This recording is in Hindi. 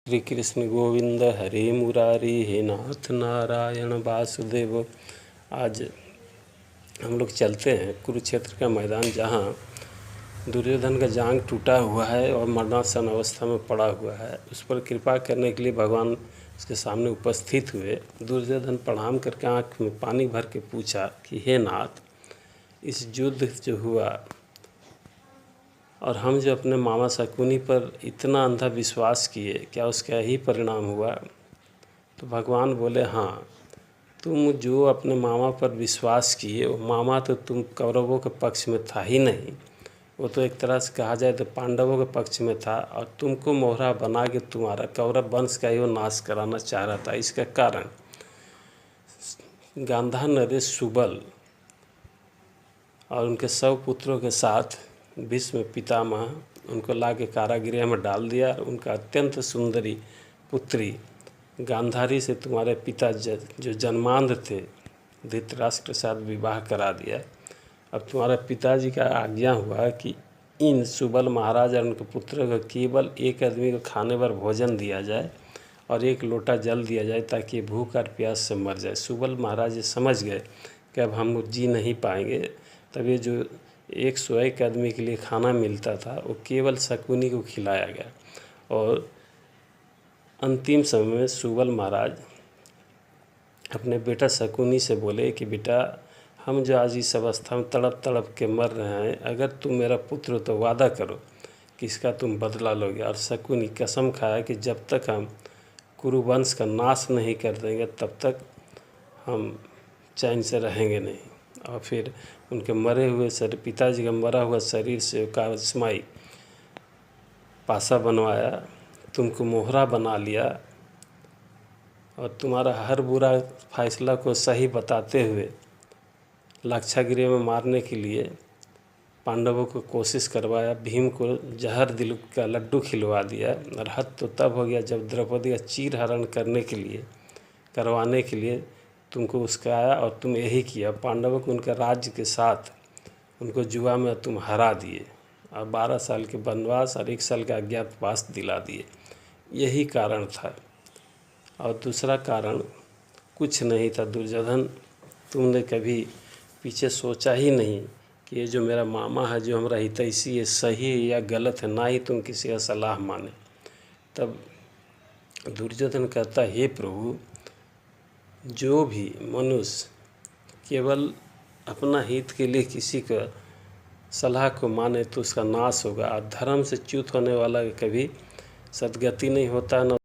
श्री कृष्ण गोविंद हरे मुरारी, हे नाथ नारायण वासुदेव। आज हम लोग चलते हैं कुरुक्षेत्र का मैदान, जहाँ दुर्योधन का जांग टूटा हुआ है और मरणासन अवस्था में पड़ा हुआ है। उस पर कृपा करने के लिए भगवान उसके सामने उपस्थित हुए। दुर्योधन प्रणाम करके आँख में पानी भर के पूछा कि हे नाथ, इस युद्ध जो हुआ और हम जो अपने मामा शकुनी पर इतना अंधा विश्वास किए, क्या उसका ही परिणाम हुआ? तो भगवान बोले, हाँ, तुम जो अपने मामा पर विश्वास किए, वो मामा तो तुम कौरवों के पक्ष में था ही नहीं। वो तो एक तरह से कहा जाए तो पांडवों के पक्ष में था, और तुमको मोहरा बना के तुम्हारा कौरव वंश का ही वो नाश कराना चाह रहा था। इसका कारण गांधार नरेश सुबल और उनके सब पुत्रों के साथ भीष्म पितामह उनको ला के कारागृह में डाल दिया। उनका अत्यंत सुंदरी पुत्री गांधारी से तुम्हारे पिता जो जन्मांध थे धृतराष्ट्र के साथ विवाह करा दिया। अब तुम्हारे पिताजी का आज्ञा हुआ कि इन सुबल महाराज और उनके पुत्र को केवल एक आदमी को खाने पर भोजन दिया जाए और एक लोटा जल दिया जाए, ताकि भूख और प्यास से मर जाए। सुबल महाराज ये समझ गए कि अब हम जी नहीं पाएंगे। तब ये जो 101 आदमी के लिए खाना मिलता था, वो केवल शकुनी को खिलाया गया। और अंतिम समय में सुबल महाराज अपने बेटा शकुनी से बोले कि बेटा, हम जो आज इस अवस्था में तड़प तड़प के मर रहे हैं, अगर तुम मेरा पुत्र हो तो वादा करो कि इसका तुम बदला लोगे। और शकुनी कसम खाया कि जब तक हम कुरुवंश का नाश नहीं कर देंगे, तब तक हम चैन से रहेंगे नहीं। और फिर उनके मरे हुए पिताजी का मरा हुआ शरीर से कास्माई पासा बनवाया, तुमको मोहरा बना लिया, और तुम्हारा हर बुरा फैसला को सही बताते हुए लाक्षागृह में मारने के लिए पांडवों को कोशिश करवाया। भीम को जहर दिल का लड्डू खिलवा दिया। और हद तो तब हो गया जब द्रौपदी का चीर हरण करवाने के लिए तुमको उसका आया, और तुम यही किया। पांडवों को उनके राज्य के साथ उनको जुआ में तुम हरा दिए, और 12 साल के वनवास और 1 साल का अज्ञातवास दिला दिए। यही कारण था, और दूसरा कारण कुछ नहीं था। दुर्योधन, तुमने कभी पीछे सोचा ही नहीं कि ये जो मेरा मामा है, जो हमारा हितैषी है, सही है या गलत है, ना ही तुम किसी का सलाह माने। तब दुर्योधन कहता, हे प्रभु, जो भी मनुष्य केवल अपना हित के लिए किसी का सलाह को माने तो उसका नाश होगा। धर्म से च्युत होने वाला कभी सद्गति नहीं होता, न